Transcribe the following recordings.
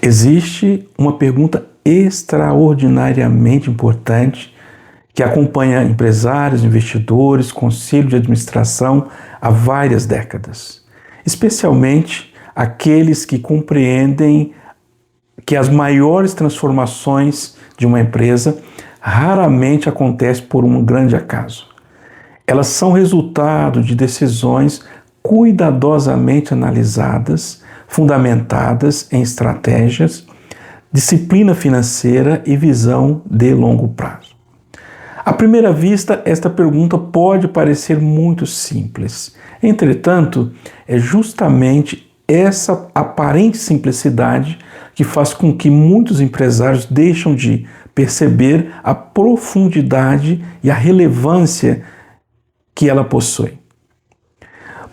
Existe uma pergunta extraordinariamente importante que acompanha empresários, investidores, conselho de administração há várias décadas, especialmente aqueles que compreendem que as maiores transformações de uma empresa raramente acontecem por um grande acaso. Elas são resultado de decisões cuidadosamente analisadas, fundamentadas em estratégias, disciplina financeira e visão de longo prazo. À primeira vista, esta pergunta pode parecer muito simples. Entretanto, é justamente essa aparente simplicidade que faz com que muitos empresários deixam de perceber a profundidade e a relevância que ela possui.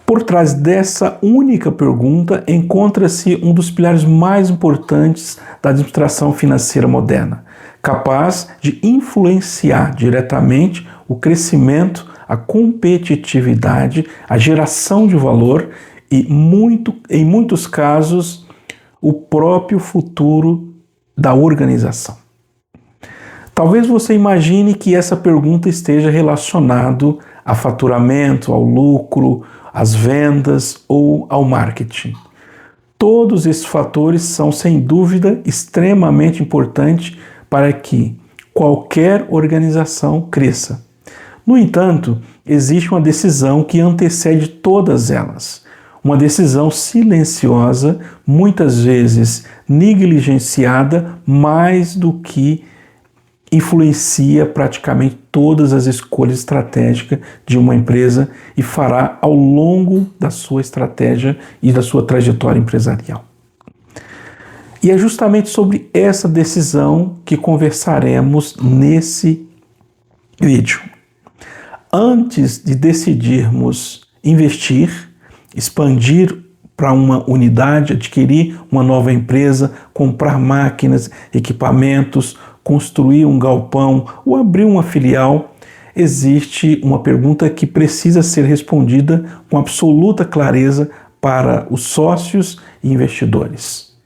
Por trás dessa única pergunta encontra-se um dos pilares mais importantes da administração financeira moderna, capaz de influenciar diretamente o crescimento, a competitividade, a geração de valor e, em muitos casos, o próprio futuro da organização. Talvez você imagine que essa pergunta esteja relacionada a faturamento, ao lucro, às vendas ou ao marketing. Todos esses fatores são, sem dúvida, extremamente importantes para que qualquer organização cresça. No entanto, existe uma decisão que antecede todas elas. Uma decisão silenciosa, muitas vezes negligenciada, mais do que influencia praticamente todas as escolhas estratégicas de uma empresa e fará ao longo da sua estratégia e da sua trajetória empresarial. E é justamente sobre essa decisão que conversaremos nesse vídeo. Antes de decidirmos investir, expandir para uma unidade, adquirir uma nova empresa, comprar máquinas, equipamentos, construir um galpão ou abrir uma filial, existe uma pergunta que precisa ser respondida com absoluta clareza para os sócios e investidores.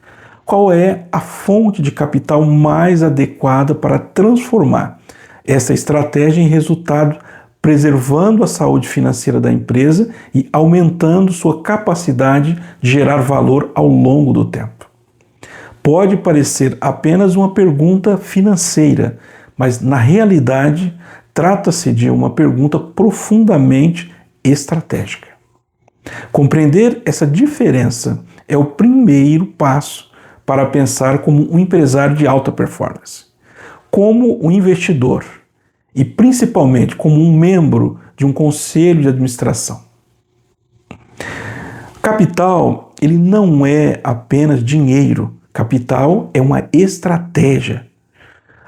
Qual é a fonte de capital mais adequada para transformar essa estratégia em resultado, preservando a saúde financeira da empresa e aumentando sua capacidade de gerar valor ao longo do tempo? Pode parecer apenas uma pergunta financeira, mas na realidade trata-se de uma pergunta profundamente estratégica. Compreender essa diferença é o primeiro passo para pensar como um empresário de alta performance, como um investidor e principalmente como um membro de um conselho de administração. Capital, ele não é apenas dinheiro. Capital é uma estratégia.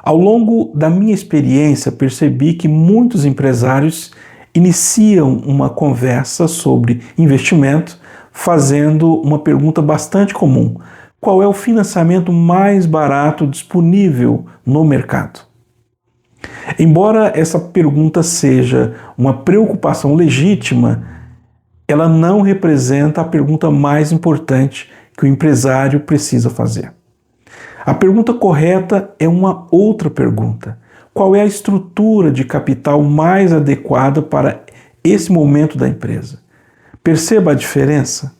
Ao longo da minha experiência, percebi que muitos empresários iniciam uma conversa sobre investimento fazendo uma pergunta bastante comum: qual é o financiamento mais barato disponível no mercado? Embora essa pergunta seja uma preocupação legítima, ela não representa a pergunta mais importante que o empresário precisa fazer. A pergunta correta é uma outra pergunta: qual é a estrutura de capital mais adequada para esse momento da empresa? Perceba a diferença?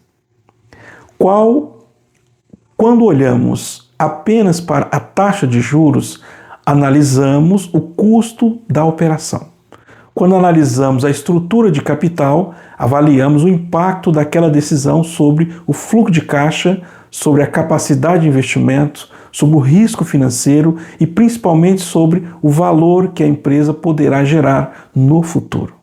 Quando olhamos apenas para a taxa de juros, analisamos o custo da operação. Quando analisamos a estrutura de capital, avaliamos o impacto daquela decisão sobre o fluxo de caixa, sobre a capacidade de investimento, sobre o risco financeiro e principalmente sobre o valor que a empresa poderá gerar no futuro.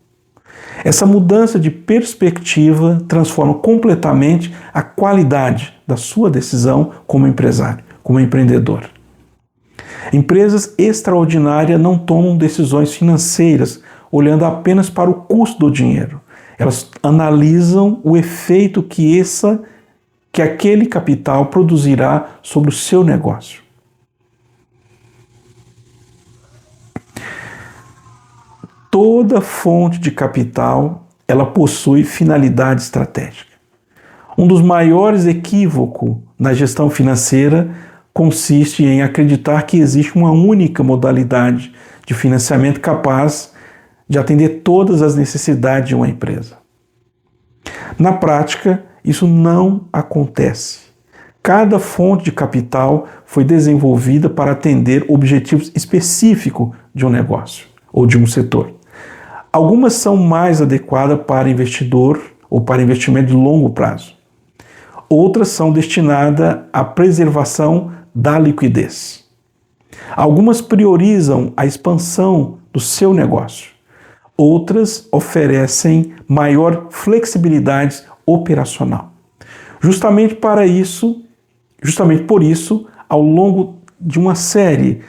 Essa mudança de perspectiva transforma completamente a qualidade da sua decisão como empresário, como empreendedor. Empresas extraordinárias não tomam decisões financeiras olhando apenas para o custo do dinheiro. Elas analisam o efeito que aquele capital produzirá sobre o seu negócio. Toda fonte de capital, ela possui finalidade estratégica. Um dos maiores equívocos na gestão financeira consiste em acreditar que existe uma única modalidade de financiamento capaz de atender todas as necessidades de uma empresa. Na prática, isso não acontece. Cada fonte de capital foi desenvolvida para atender objetivos específicos de um negócio ou de um setor. Algumas são mais adequadas para investidor ou para investimento de longo prazo. Outras são destinadas à preservação da liquidez. Algumas priorizam a expansão do seu negócio. Outras oferecem maior flexibilidade operacional. Justamente por isso, ao longo de uma série,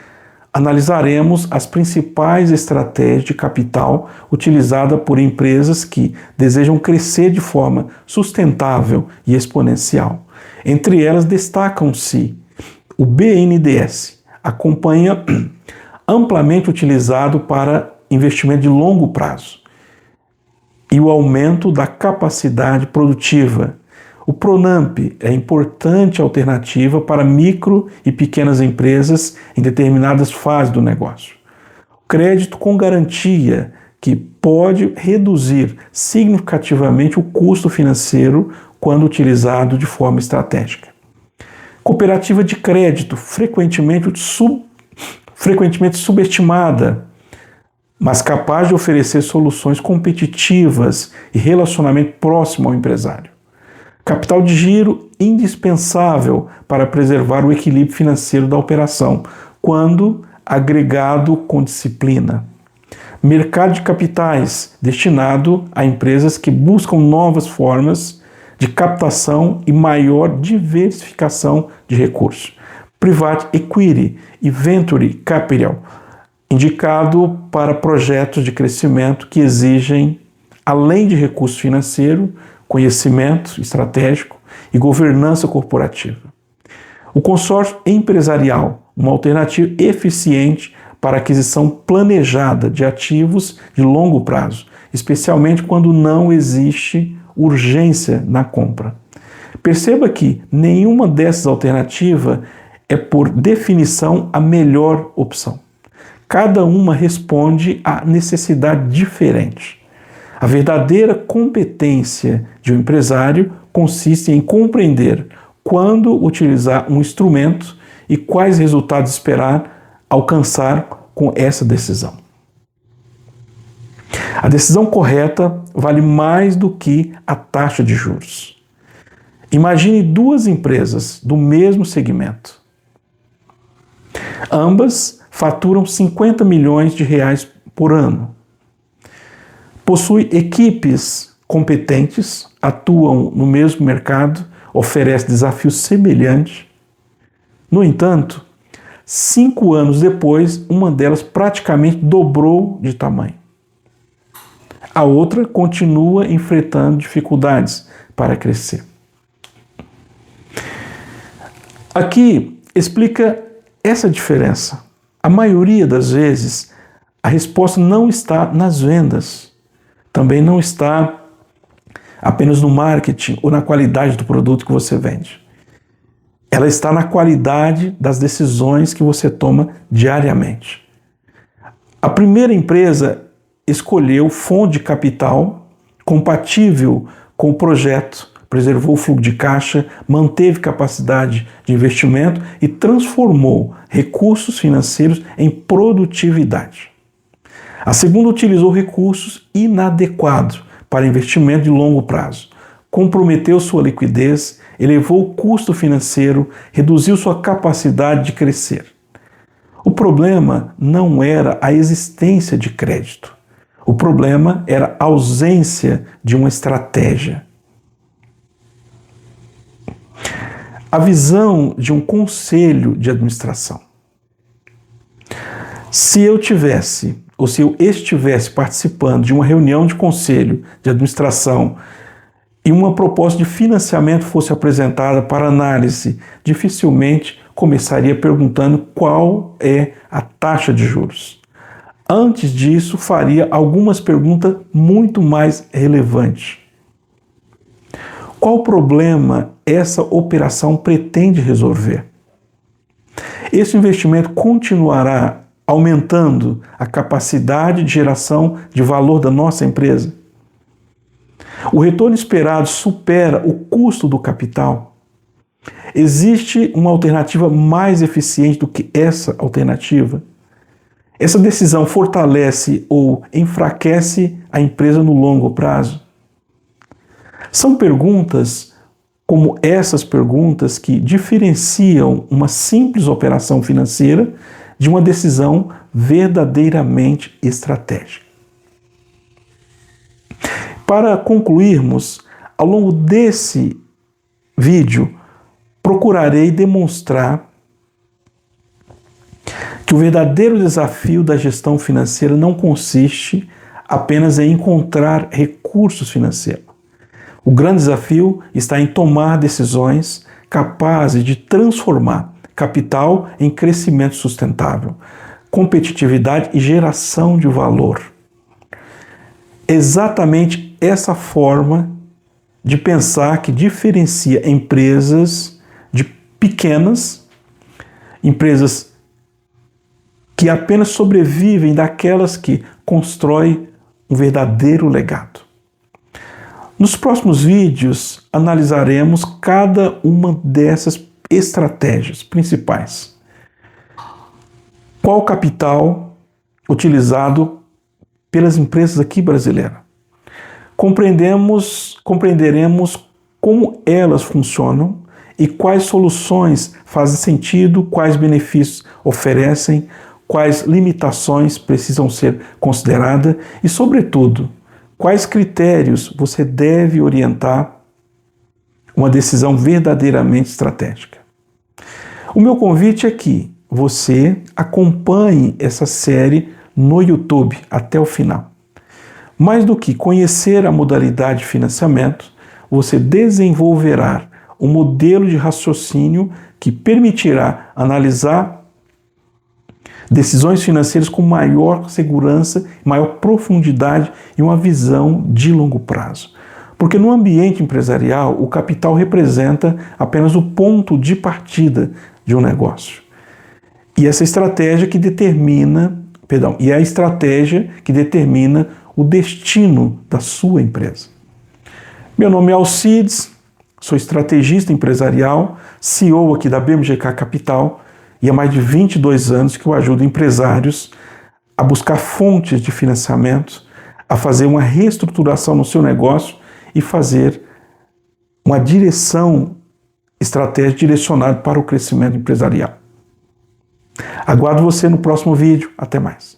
analisaremos as principais estratégias de capital utilizadas por empresas que desejam crescer de forma sustentável e exponencial. Entre elas destacam-se o BNDES, acompanha amplamente utilizado para investimento de longo prazo, e o aumento da capacidade produtiva. O Pronamp é importante alternativa para micro e pequenas empresas em determinadas fases do negócio. O crédito com garantia, que pode reduzir significativamente o custo financeiro quando utilizado de forma estratégica. Cooperativa de crédito, frequentemente subestimada, mas capaz de oferecer soluções competitivas e relacionamento próximo ao empresário. Capital de giro indispensável para preservar o equilíbrio financeiro da operação, quando agregado com disciplina. Mercado de capitais, destinado a empresas que buscam novas formas de captação e maior diversificação de recursos. Private Equity e Venture Capital, indicado para projetos de crescimento que exigem, além de recurso financeiro, conhecimento estratégico e governança corporativa. O consórcio empresarial, uma alternativa eficiente para aquisição planejada de ativos de longo prazo, especialmente quando não existe urgência na compra. Perceba que nenhuma dessas alternativas é, por definição, a melhor opção. Cada uma responde a necessidade diferente. A verdadeira competência de um empresário consiste em compreender quando utilizar um instrumento e quais resultados esperar alcançar com essa decisão. A decisão correta vale mais do que a taxa de juros. Imagine duas empresas do mesmo segmento. Ambas faturam 50 milhões de reais por ano. Possuem equipes competentes, atuam no mesmo mercado, oferecem desafios semelhantes. No entanto, 5 anos depois, uma delas praticamente dobrou de tamanho. A outra continua enfrentando dificuldades para crescer. Aqui explica essa diferença. A maioria das vezes, a resposta não está nas vendas. Também não está apenas no marketing ou na qualidade do produto que você vende. Ela está na qualidade das decisões que você toma diariamente. A primeira empresa escolheu fonte de capital compatível com o projeto, preservou o fluxo de caixa, manteve capacidade de investimento e transformou recursos financeiros em produtividade. A segunda utilizou recursos inadequados para investimento de longo prazo, comprometeu sua liquidez, elevou o custo financeiro, reduziu sua capacidade de crescer. O problema não era a existência de crédito. O problema era a ausência de uma estratégia. A visão de um conselho de administração. Se eu estivesse participando de uma reunião de conselho de administração e uma proposta de financiamento fosse apresentada para análise, dificilmente começaria perguntando qual é a taxa de juros. Antes disso, faria algumas perguntas muito mais relevantes. Qual problema essa operação pretende resolver? Esse investimento continuará aumentando a capacidade de geração de valor da nossa empresa? O retorno esperado supera o custo do capital? Existe uma alternativa mais eficiente do que essa alternativa? Essa decisão fortalece ou enfraquece a empresa no longo prazo? São perguntas como essas perguntas que diferenciam uma simples operação financeira de uma decisão verdadeiramente estratégica. Para concluirmos, ao longo desse vídeo, procurarei demonstrar que o verdadeiro desafio da gestão financeira não consiste apenas em encontrar recursos financeiros. O grande desafio está em tomar decisões capazes de transformar capital em crescimento sustentável, competitividade e geração de valor. Exatamente essa forma de pensar que diferencia empresas de pequenas, empresas que apenas sobrevivem daquelas que constroem um verdadeiro legado. Nos próximos vídeos, analisaremos cada uma dessas estratégias principais. Qual o capital utilizado pelas empresas aqui brasileiras? Compreenderemos como elas funcionam e quais soluções fazem sentido, quais benefícios oferecem, quais limitações precisam ser consideradas e, sobretudo, quais critérios você deve orientar uma decisão verdadeiramente estratégica. O meu convite é que você acompanhe essa série no YouTube até o final. Mais do que conhecer a modalidade de financiamento, você desenvolverá um modelo de raciocínio que permitirá analisar decisões financeiras com maior segurança, maior profundidade e uma visão de longo prazo. Porque no ambiente empresarial, o capital representa apenas o ponto de partida de um negócio. E essa estratégia que determina, é a estratégia que determina o destino da sua empresa. Meu nome é Alcides, sou estrategista empresarial, CEO aqui da BMGK Capital, e há mais de 22 anos que eu ajudo empresários a buscar fontes de financiamento, a fazer uma reestruturação no seu negócio e fazer uma direção estratégica direcionada para o crescimento empresarial. Aguardo você no próximo vídeo. Até mais.